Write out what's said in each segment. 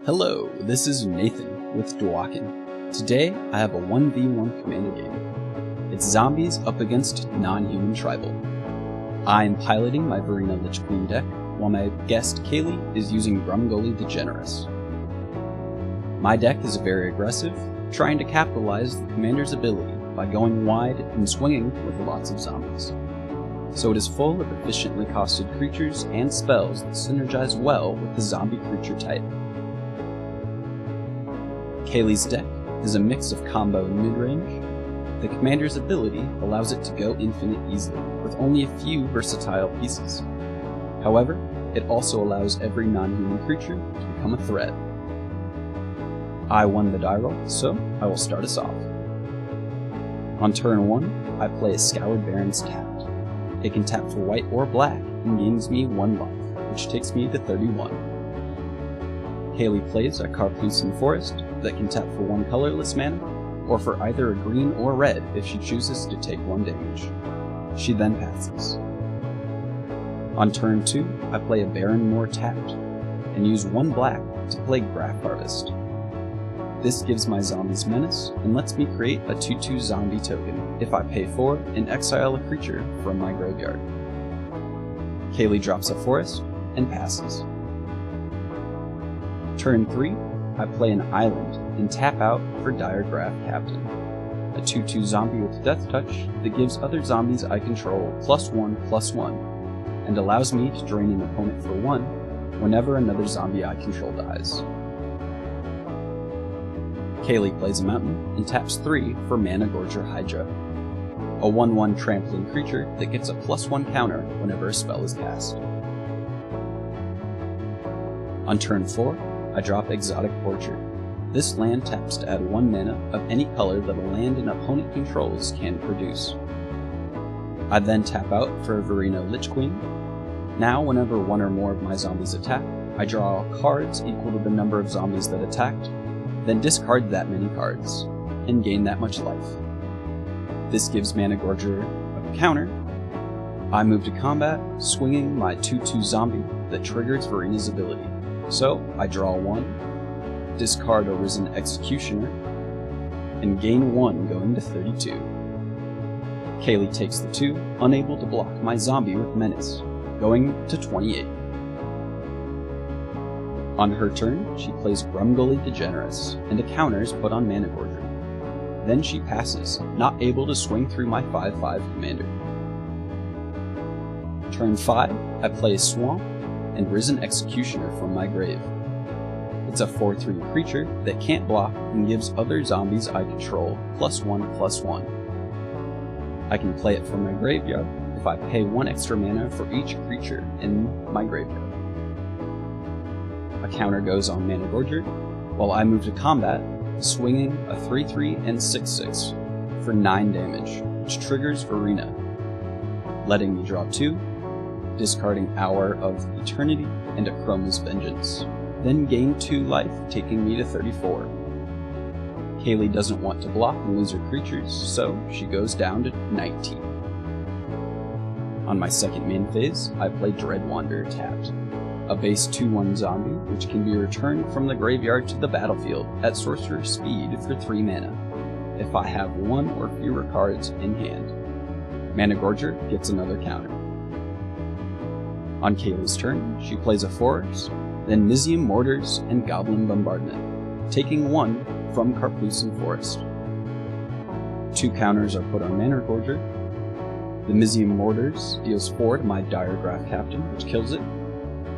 Hello, this is Nathan with Dwakin. Today I have a 1v1 commander game. It's zombies up against non-human tribal. I am piloting my Verena Lich Queen deck, while my guest Kaylee is using Grumgully the Generous. My deck is very aggressive, trying to capitalize the commander's ability by going wide and swinging with lots of zombies. So it is full of efficiently costed creatures and spells that synergize well with the zombie creature type. Kaylee's deck is a mix of combo and mid-range. The commander's ability allows it to go infinite easily, with only a few versatile pieces. However, it also allows every non-human creature to become a threat. I won the die roll, so I will start us off. On turn 1, I play a Scoured Baron's tapped. It can tap for white or black and gains me 1 life, which takes me to 31. Kaylee plays a Carplucin Forest that can tap for 1 colorless mana, or for either a green or red if she chooses to take 1 damage. She then passes. On turn 2, I play a Baron Moor tapped, and use 1 black to play Graph Harvest. This gives my zombies menace, and lets me create a 2/2 zombie token if I pay 4 and exile a creature from my graveyard. Kaylee drops a forest, and passes. Turn 3, I play an island and tap out for Diregraph Captain, a 2/2 zombie with Death Touch that gives other zombies I control +1/+1, and allows me to drain an opponent for 1 whenever another zombie I control dies. Kaylee plays a mountain and taps 3 for Mana Gorger Hydra, a 1/1 trampling creature that gets a +1 counter whenever a spell is cast. On turn 4, I drop Exotic Orchard. This land taps to add 1 mana of any color that a land an opponent controls can produce. I then tap out for Verena Lich Queen. Now whenever 1 or more of my zombies attack, I draw cards equal to the number of zombies that attacked, then discard that many cards, and gain that much life. This gives Mana Gorger a counter. I move to combat, swinging my 2/2 zombie that triggers Verena's ability. So I draw 1, discard a Risen Executioner, and gain 1 going to 32. Kaylee takes the 2, unable to block my zombie with Menace, going to 28. On her turn, she plays Grumgully the Generous, and a counter is put on Mana Gorger. Then she passes, not able to swing through my 5/5 commander. Turn 5, I play a Swamp and Risen Executioner from my grave. It's a 4/3 creature that can't block and gives other zombies I control +1/+1. I can play it from my graveyard if I pay 1 extra mana for each creature in my graveyard. A counter goes on Mana Gorger, while I move to combat, swinging a 3/3 and 6/6 for 9 damage, which triggers Verena, letting me draw 2, discarding Hour of Eternity and a Chroma's Vengeance, then gain 2 life, taking me to 34. Kaylee doesn't want to block and lose her creatures, so she goes down to 19. On my second main phase, I play Dread Wanderer tapped, a base 2/1 zombie which can be returned from the graveyard to the battlefield at sorcerer speed for 3 mana, if I have 1 or fewer cards in hand. Mana Gorger gets another counter. On Kaylee's turn, she plays a Forest, then Mizium Mortars and Goblin Bombardment, taking 1 from Carplucin Forest. 2 counters are put on Mana Gorger. The Mizium Mortars deals 4 to my Diregraph Captain, which kills it,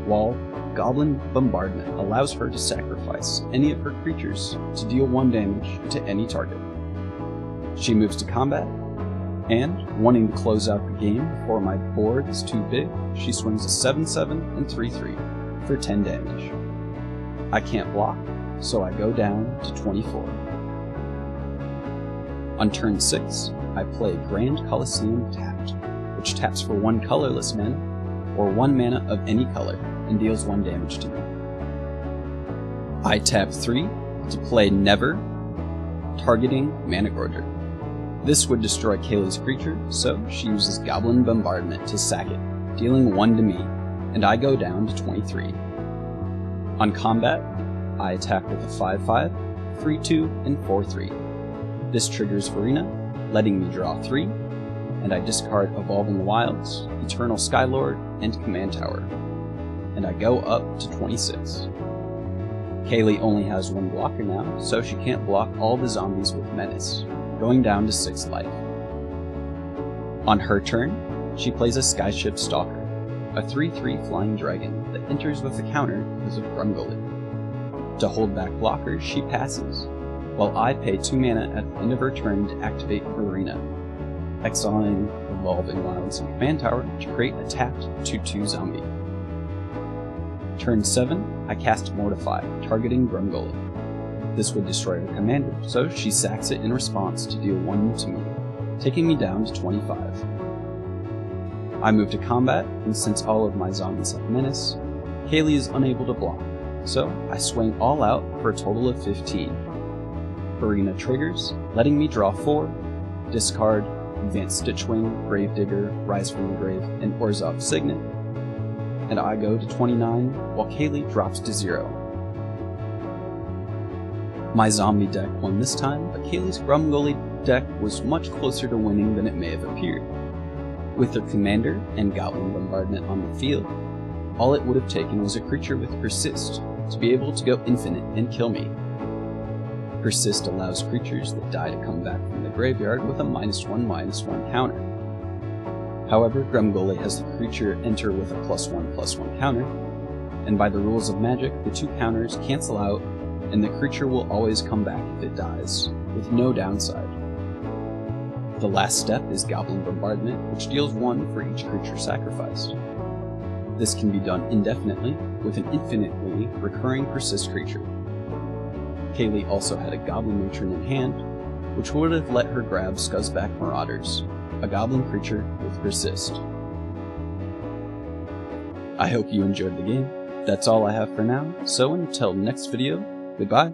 while Goblin Bombardment allows her to sacrifice any of her creatures to deal 1 damage to any target. She moves to combat, and, wanting to close out the game before my board is too big, she swings a 7/7 and 3/3 for 10 damage. I can't block, so I go down to 24. On turn 6, I play Grand Colosseum tapped, which taps for 1 colorless mana, or 1 mana of any color, and deals 1 damage to me. I tap 3 to play Never, targeting Mana Gorger. This would destroy Kaylee's creature, so she uses Goblin Bombardment to sack it, dealing 1 to me, and I go down to 23. On combat, I attack with a 5/5, 3/2, and 4/3. This triggers Varina, letting me draw 3, and I discard Evolving Wilds, Eternal Skylord, and Command Tower, and I go up to 26. Kaylee only has 1 blocker now, so she can't block all the zombies with Menace, going down to 6 life. On her turn, she plays a Skyship Stalker, a 3/3 flying dragon that enters with a counter because of Grumgully. To hold back blockers, she passes, while I pay 2 mana at the end of her turn to activate Varina, exiling Evolving Wilds and Command Tower to create a tapped 2/2 zombie. Turn 7, I cast Mortify, targeting Grumgully. This would destroy her commander, so she sacks it in response to deal 1 to me, taking me down to 25. I move to combat, and since all of my zombies have Menace, Kaylee is unable to block, so I swing all out for a total of 15. Varina triggers, letting me draw 4, discard, Advanced Stitchwing, Gravedigger, Rise from the Grave, and Orzhov Signet, and I go to 29, while Kaylee drops to 0. My zombie deck won this time, but Kaylee's Grumgully deck was much closer to winning than it may have appeared. With her commander and Goblin Bombardment on the field, all it would have taken was a creature with Persist to be able to go infinite and kill me. Persist allows creatures that die to come back from the graveyard with a -1/-1 counter. However, Grumgully has the creature enter with a +1/+1 counter, and by the rules of Magic, the 2 counters cancel out, and the creature will always come back if it dies, with no downside. The last step is Goblin Bombardment, which deals 1 for each creature sacrificed. This can be done indefinitely, with an infinitely recurring Persist creature. Kaylee also had a Goblin Matron in hand, which would have let her grab Scuzzback Marauders, a goblin creature with Persist. I hope you enjoyed the game. That's all I have for now, so until next video, goodbye.